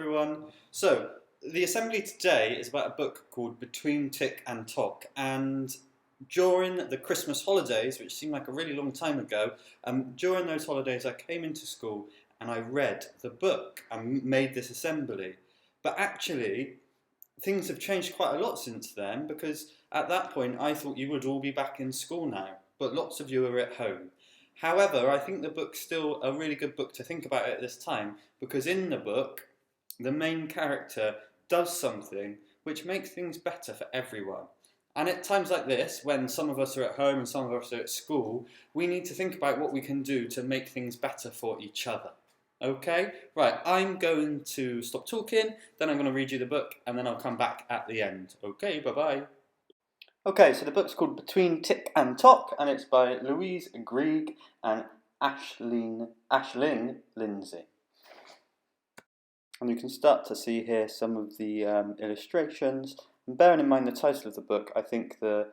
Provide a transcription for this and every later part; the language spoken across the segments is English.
Everyone. So, the assembly today is about a book called Between Tick and Tock, and during the Christmas holidays, which seemed like a really long time ago, during those holidays I came into school and I read the book and made this assembly. But actually, things have changed quite a lot since then because at that point I thought you would all be back in school now, but lots of you are at home. However, I think the book's still a really good book to think about at this time because in the book, the main character does something which makes things better for everyone. And at times like this, when some of us are at home and some of us are at school, we need to think about what we can do to make things better for each other. Okay? Right, I'm going to stop talking, then I'm going to read you the book, and then I'll come back at the end. Okay, bye-bye. Okay, so the book's called Between Tick and Tock, and it's by Louise Grieg and Aisling Lindsay. And you can start to see here some of the illustrations. And bearing in mind the title of the book, I think the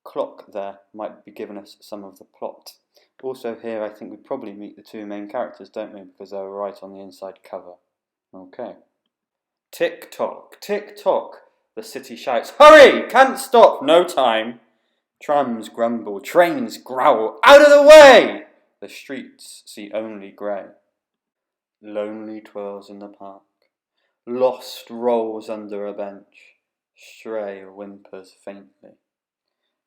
clock there might be giving us some of the plot. Also here, I think we probably meet the two main characters, don't we? Because they're right on the inside cover. Okay. Tick tock, the city shouts. Hurry! Can't stop, no time. Trams grumble, trains growl. Out of the way! The streets see only grey. Lonely twirls in the park. Lost rolls under a bench. Stray whimpers faintly.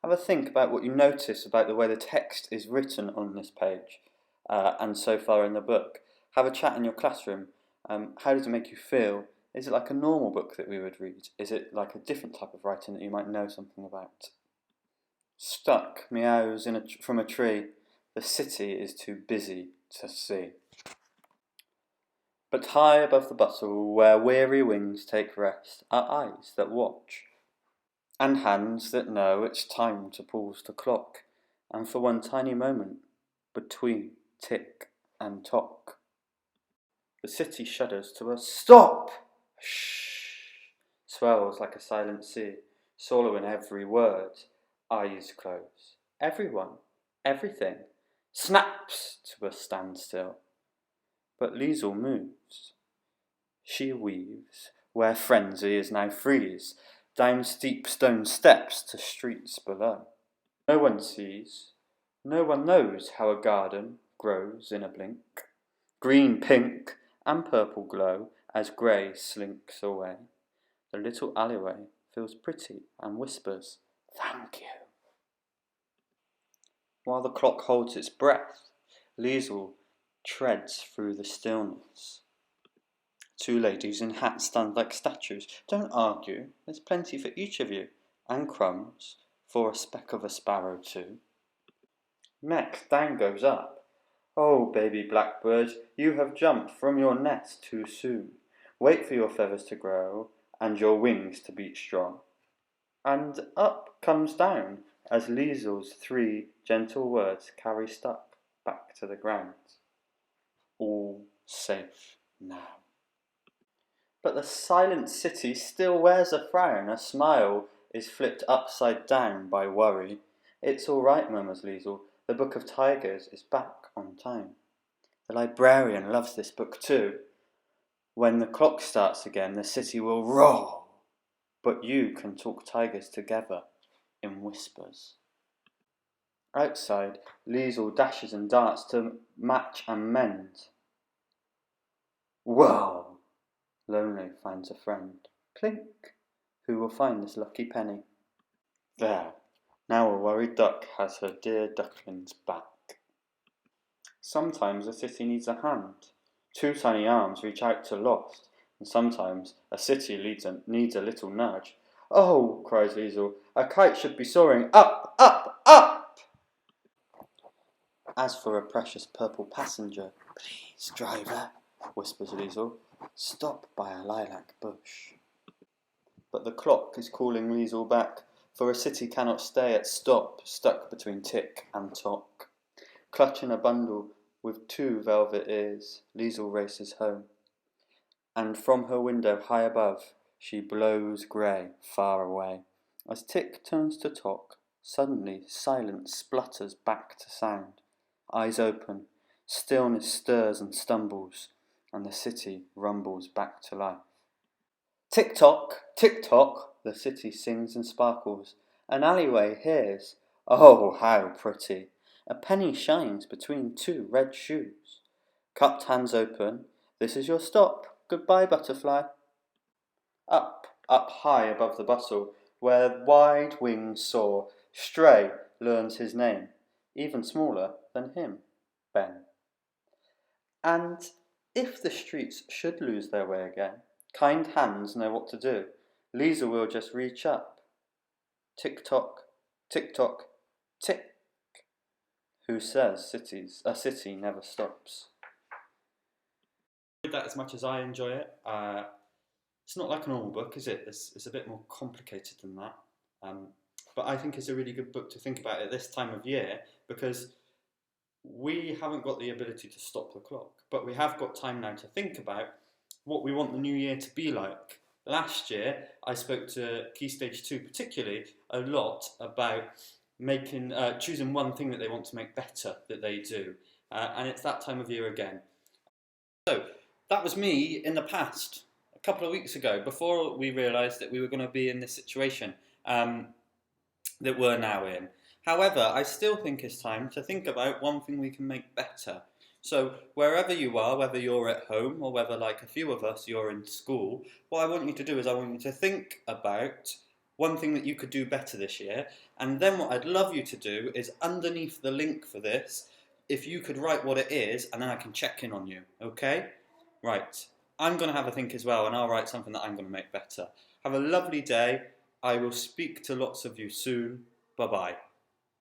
Have a think about what you notice about the way the text is written on this page and so far in the book. Have a chat in your classroom. How does it make you feel? Is it like a normal book that we would read? Is it like a different type of writing that you might know something about? Stuck meows from a tree. The city is too busy to see. But high above the bustle, where weary wings take rest, are eyes that watch, and hands that know it's time to pause the clock, and for one tiny moment, between tick and tock. The city shudders to a stop! Shh! Swells like a silent sea, swallowing every word. Eyes close. Everyone, everything, snaps to a standstill. But Liesl moves. She weaves, where frenzy is now freeze, down steep stone steps to streets below. No one sees, no one knows how a garden grows in a blink. Green, pink, and purple glow as grey slinks away. The little alleyway feels pretty and whispers, "Thank you." While the clock holds its breath, Liesl treads through the stillness. Two ladies in hats stand like statues. Don't argue, there's plenty for each of you, and crumbs for a speck of a sparrow too. Next, down goes up. Oh, baby blackbird, you have jumped from your nest too soon. Wait for your feathers to grow and your wings to beat strong. And up comes down as Liesl's three gentle words carry stuck back to the ground. All safe now. But the silent city still wears a frown. A smile is flipped upside down by worry. It's all right, murmurs Liesl. The Book of Tigers is back on time. The librarian loves this book too. When the clock starts again, the city will roar. But you can talk tigers together in whispers. Outside, Liesl dashes and darts to match and mend. Whoa! Lonely finds a friend. Clink! Who will find this lucky penny? There! Now a worried duck has her dear ducklings back. Sometimes a city needs a hand. Two tiny arms reach out to lost, and sometimes a city needs a little nudge. Oh, cries Liesl, a kite should be soaring up, up, up! As for a precious purple passenger, please, driver, whispers Liesl, stop by a lilac bush. But the clock is calling Liesl back, for a city cannot stay at stop, stuck between tick and tock. Clutching a bundle with two velvet ears, Liesl races home. And from her window high above, she blows grey far away. As Tick turns to Tock, suddenly silence splutters back to sound. Eyes open, stillness stirs and stumbles, and the city rumbles back to life. Tick tock, the city sings and sparkles. An alleyway hears, oh, how pretty! A penny shines between two red shoes. Cupped hands open, this is your stop. Goodbye, butterfly. Up high above the bustle, where wide wings soar, Stray learns his name, even smaller than him, Ben. And if the streets should lose their way again, kind hands know what to do. Lisa will just reach up. Tick tock, tick. Who says a city never stops? That as much as I enjoy it. It's not like a normal book, is it? It's a bit more complicated than that. But I think it's a really good book to think about at this time of year, because we haven't got the ability to stop the clock, but we have got time now to think about what we want the new year to be like. Last year, I spoke to Key Stage 2 particularly a lot about choosing one thing that they want to make better that they do. And it's that time of year again. So, that was me in the past, a couple of weeks ago, before we realised that we were going to be in this situation that we're now in. However, I still think it's time to think about one thing we can make better. So wherever you are, whether you're at home or whether, like a few of us, you're in school, what I want you to do is I want you to think about one thing that you could do better this year. And then what I'd love you to do is underneath the link for this, if you could write what it is, and then I can check in on you, okay? Right, I'm going to have a think as well, and I'll write something that I'm going to make better. Have a lovely day. I will speak to lots of you soon. Bye-bye.